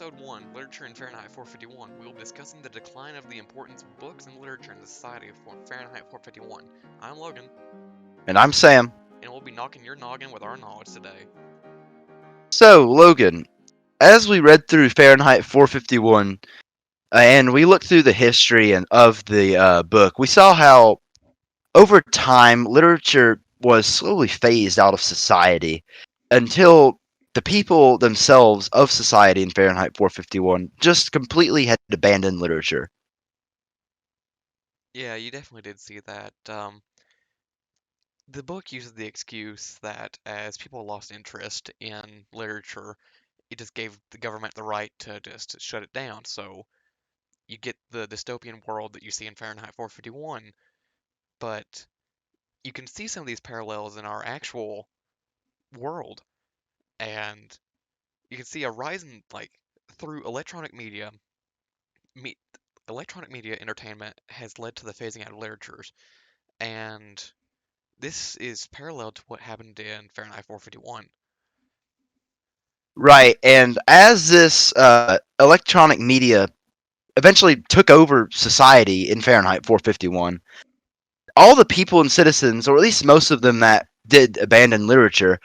Episode 1, Literature in Fahrenheit 451, we will be discussing the decline of the importance of books and literature in the society of Fahrenheit 451. I'm Logan, And I'm Sam. and we'll be knocking your noggin with our knowledge today. So, Logan, as we read through Fahrenheit 451 and we looked through the history of the book, we saw how over time literature was slowly phased out of society until the people themselves of society in Fahrenheit 451 just completely had abandoned literature. Yeah, you definitely did see that. The book uses the excuse that as people lost interest in literature, it just gave the government the right to just shut it down. So you get the dystopian world that you see in Fahrenheit 451, but you can see some of these parallels in our actual world. And you can see a rise in through me, electronic media entertainment has led to the phasing out of literatures, and this is parallel to what happened in Fahrenheit 451. Right, and as this electronic media eventually took over society in Fahrenheit 451, all the people and citizens, or at least most of them that did abandon literature,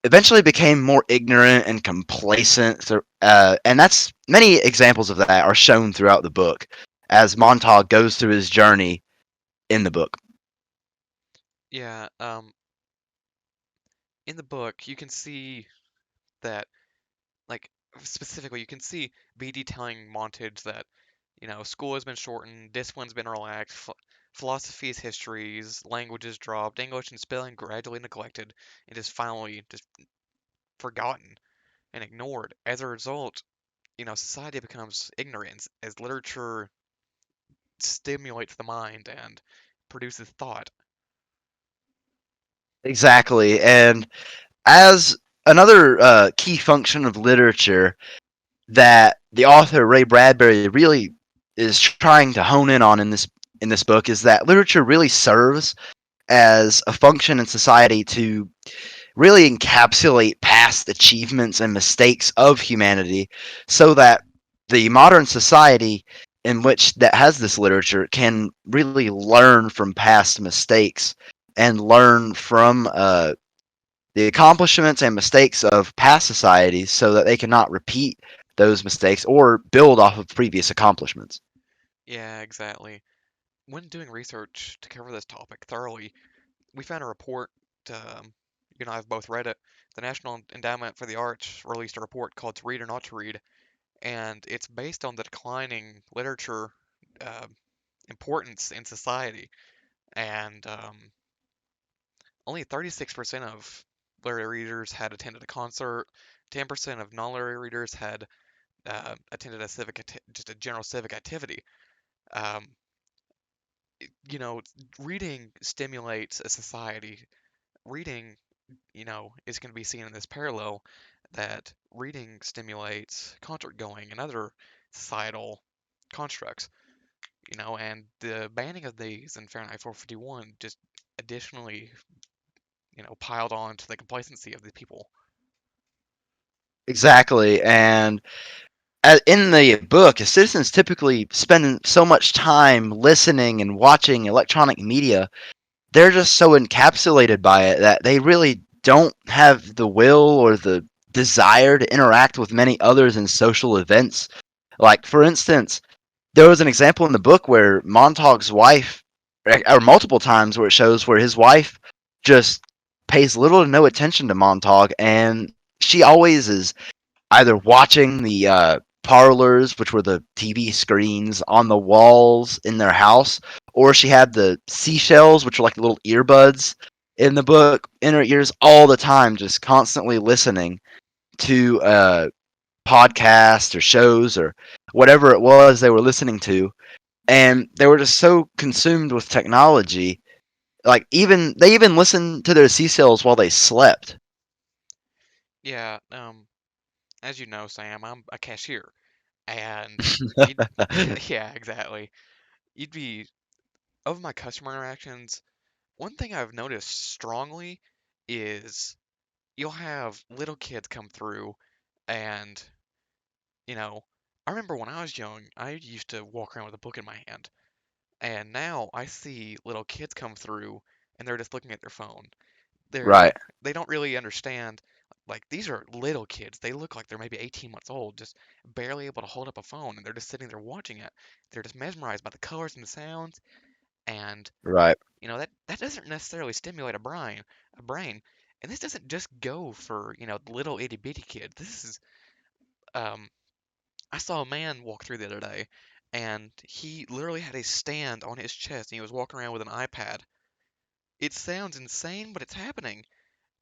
eventually became more ignorant and complacent. And that's many examples of that are shown throughout the book as Montauk goes through his journey in the book. Yeah, in the book you can see that, like, specifically you can see BD telling Montage that, school has been shortened, discipline's been relaxed, philosophy's histories, languages dropped, English and spelling gradually neglected, and just finally just forgotten and ignored. As a result, society becomes ignorant as literature stimulates the mind and produces thought. Exactly. And as another key function of literature that the author Ray Bradbury really is trying to hone in on in this book is that literature really serves as a function in society to really encapsulate past achievements and mistakes of humanity so that the modern society in which that has this literature can really learn from past mistakes and learn from the accomplishments and mistakes of past societies so that they cannot repeat those mistakes or build off of previous accomplishments. Yeah, exactly. When doing research to cover this topic thoroughly, we found a report. Um, you and I have both read it. The National Endowment for the Arts released a report called "To Read or Not to Read," and it's based on the declining literature uh, importance in society. And only 36% of literary readers had attended a concert. 10% of non-literary readers had attended just a general civic activity. Um, you know, reading stimulates a society. Reading, is going to be seen in this parallel that reading stimulates concert going and other societal constructs. And the banning of these in Fahrenheit 451 just additionally, piled on to the complacency of the people. Exactly. And in the book, citizens typically spend so much time listening and watching electronic media. They're just so encapsulated by it that they really don't have the will or the desire to interact with many others in social events. Like, for instance, there was an example in the book where Montauk's wife, or multiple times where it shows where his wife just pays little to no attention to Montauk, and she always is either watching the parlors, which were the TV screens on the walls in their house, or she had the seashells, which were like little earbuds in the book, in her ears all the time, just constantly listening to podcasts or shows or whatever it was they were listening to. And they were just so consumed with technology. Like even they even listened to their seashells while they slept. Yeah, as you know, Sam, I'm a cashier, and you'd, yeah, exactly. You'd be of my customer interactions. One thing I've noticed strongly is you'll have little kids come through and You know, I remember when I was young, I used to walk around with a book in my hand, and now I see little kids come through and they're just looking at their phone. Right, They don't really understand. Like these are little kids. They look like they're maybe 18 months old, just barely able to hold up a phone, and they're just sitting there watching it. They're just mesmerized by the colors and the sounds, and right, that doesn't necessarily stimulate a brain. And this doesn't just go for little itty bitty kids. This is um I saw a man walk through the other day, and he literally had a stand on his chest, and he was walking around with an iPad. It sounds insane, but it's happening.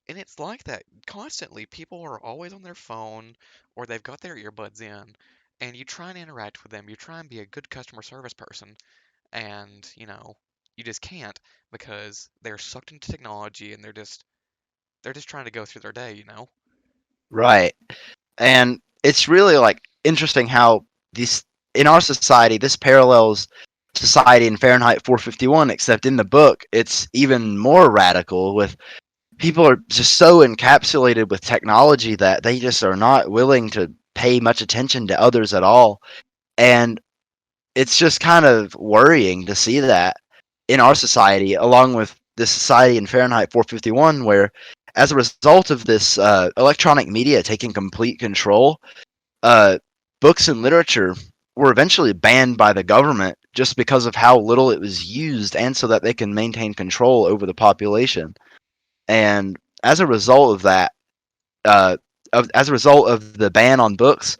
And it's like that constantly. People are always on their phone or they've got their earbuds in, and you try and interact with them. You try and be a good customer service person, and you just can't because they're sucked into technology and they're just trying to go through their day. right. And it's really like interesting how this in our society this parallels society in Fahrenheit 451, except in the book it's even more radical with people are just so encapsulated with technology that they just are not willing to pay much attention to others at all. And it's just kind of worrying to see that in our society, along with the society in Fahrenheit 451, where as a result of this electronic media taking complete control, uh, books and literature were eventually banned by the government just because of how little it was used and so that they can maintain control over the population. And as a result of that, uh, as a result of the ban on books,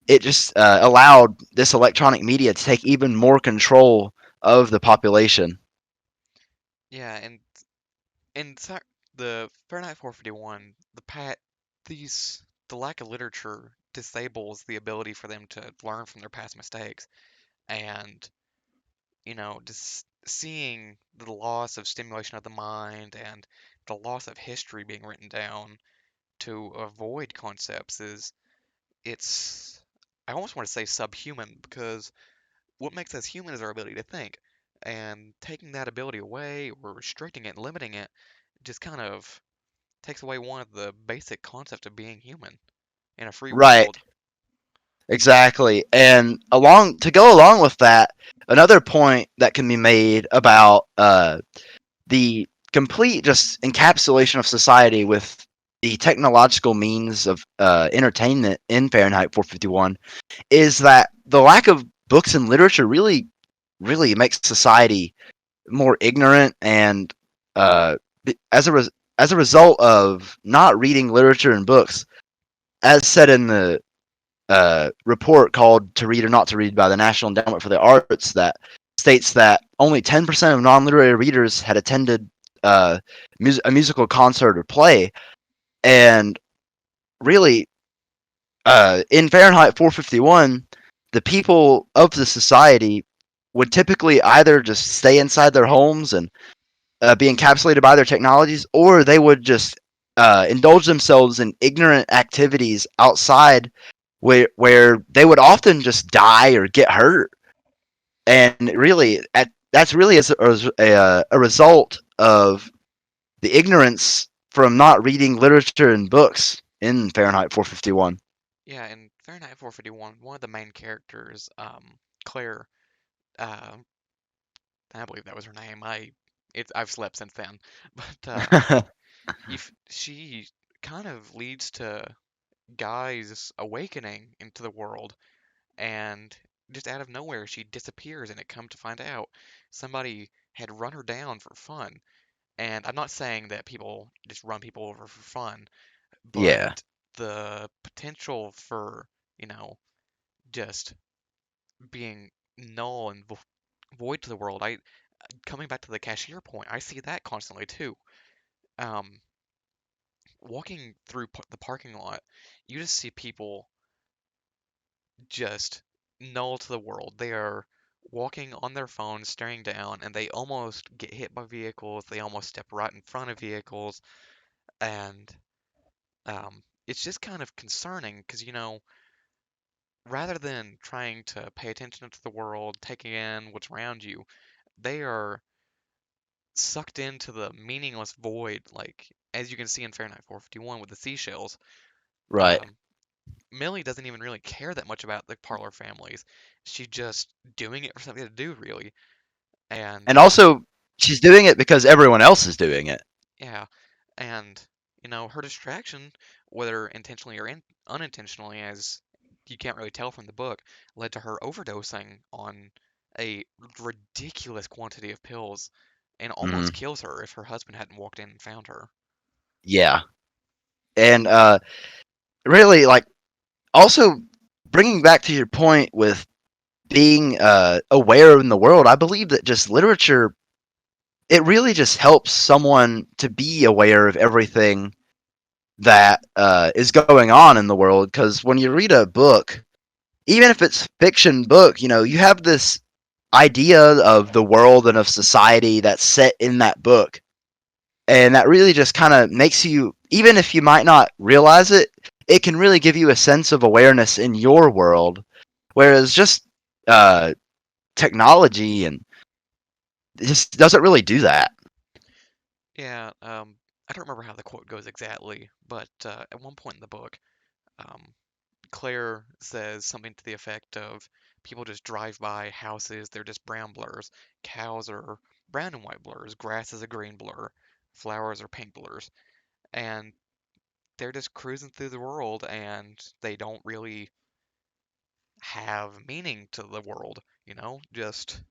it just allowed this electronic media to take even more control of the population. Yeah, and the Fahrenheit 451, the lack of literature disables the ability for them to learn from their past mistakes. And just seeing the loss of stimulation of the mind and the loss of history being written down to avoid concepts it's I almost want to say subhuman, because what makes us human is our ability to think, and taking that ability away or restricting it and limiting it just kind of takes away one of the basic concepts of being human in a free Right, world. exactly. And along to go along with that, another point that can be made about the complete just encapsulation of society with the technological means of entertainment in Fahrenheit 451 is that the lack of books and literature really makes society more ignorant and uh, as as a result of not reading literature and books, as said in the report called "To Read or Not to Read" by the National Endowment for the Arts, that states that only 10% of non-literary readers had attended uh, a musical concert or play, and really, in Fahrenheit 451, the people of the society would typically either just stay inside their homes and be encapsulated by their technologies, or they would just indulge themselves in ignorant activities outside where they would often just die or get hurt. And really, that's really a result of the ignorance from not reading literature and books in Fahrenheit 451. Yeah, in Fahrenheit 451, one of the main characters, Claire, uh, I believe that was her name. I've slept since then, but if she kind of leads to Guy's awakening into the world, and just out of nowhere she disappears, and it come to find out somebody had run her down for fun. And I'm not saying that people just run people over for fun, but Yeah, the potential for, you know, just being null and void to the world. I Coming back to the cashier point, I see that constantly too. Um, Walking through the parking lot, you just see people just null to the world. They are walking on their phones, staring down, and they almost get hit by vehicles. They almost step right in front of vehicles, and it's just kind of concerning because, rather than trying to pay attention to the world, taking in what's around you, they are sucked into the meaningless void, like as you can see in Fahrenheit 451 with the seashells. right. Um, Millie doesn't even really care that much about the parlor families. She's just doing it for something to do, really. And And also, she's doing it because everyone else is doing it. yeah, and her distraction, whether intentionally or unintentionally, as you can't really tell from the book, led to her overdosing on a ridiculous quantity of pills and almost Hmm. kills her if her husband hadn't walked in and found her. Yeah, and really, like, also bringing back to your point with being aware in the world, I believe that just literature, it really just helps someone to be aware of everything that is going on in the world. Because when you read a book, even if it's fiction book, you have this idea of the world and of society that's set in that book, and that really just kind of makes you, even if you might not realize it, it can really give you a sense of awareness in your world. Whereas just uh, technology and it just doesn't really do that. Yeah, I don't remember how the quote goes exactly, but at one point in the book, um, Claire says something to the effect of people just drive by houses, they're just brown blurs. Cows are brown and white blurs. Grass is a green blur. Flowers are pink blurs. And they're just cruising through the world and they don't really have meaning to the world. Just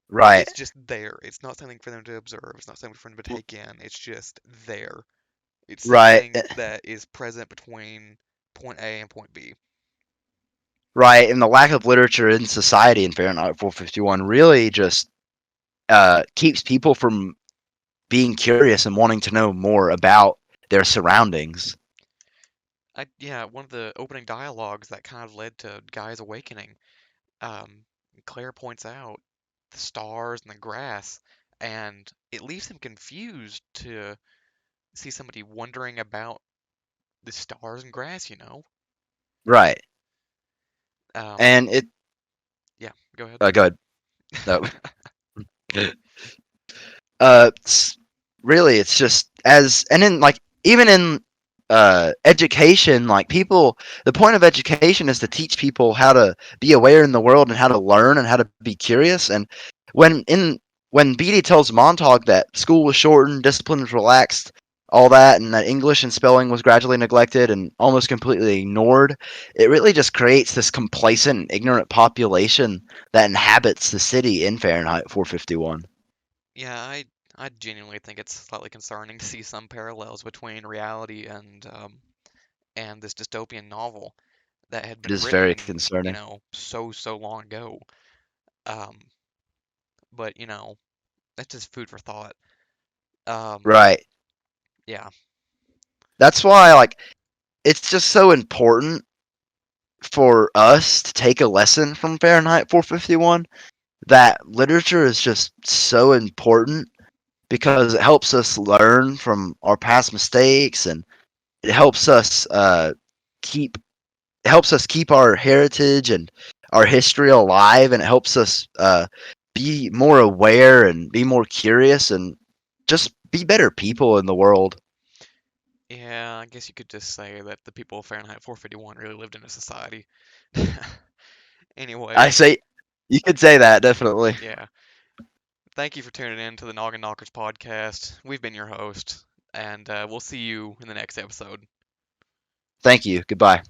Right, it's just there. It's not something for them to observe. It's not something for them to take in. It's just there. It's right, something that is present between point A and point B. right. And the lack of literature in society in Fahrenheit 451 really just keeps people from being curious and wanting to know more about their surroundings. Yeah, one of the opening dialogues that kind of led to Guy's awakening. Um, Claire points out the stars and the grass, and it leaves him confused to see somebody wondering about the stars and grass. Right. Um, And it, yeah, go ahead. go ahead. No. It's, really, it's just as, and in like, even in education, like people, the point of education is to teach people how to be aware in the world and how to learn and how to be curious. And when in when Beatty tells Montauk that school was shortened, discipline was relaxed, all that, and that English and spelling was gradually neglected and almost completely ignored, it really just creates this complacent, ignorant population that inhabits the city in Fahrenheit 451. Yeah, I genuinely think it's slightly concerning to see some parallels between reality and this dystopian novel that had It been is very written, concerning. so long ago. Um, but that's just food for thought. Um, Right. yeah, That's why, like, it's just so important for us to take a lesson from Fahrenheit 451, that literature is just so important because it helps us learn from our past mistakes, and it helps us keep keep our heritage and our history alive, and it helps us be more aware and be more curious and just be better people in the world. yeah, I guess you could just say that the people of Fahrenheit 451 really lived in a society. I Anyway, say you could say that definitely. yeah. Thank you for tuning in to the Noggin Knockers podcast. We've been your host, and we'll see you in the next episode. Thank you. Goodbye.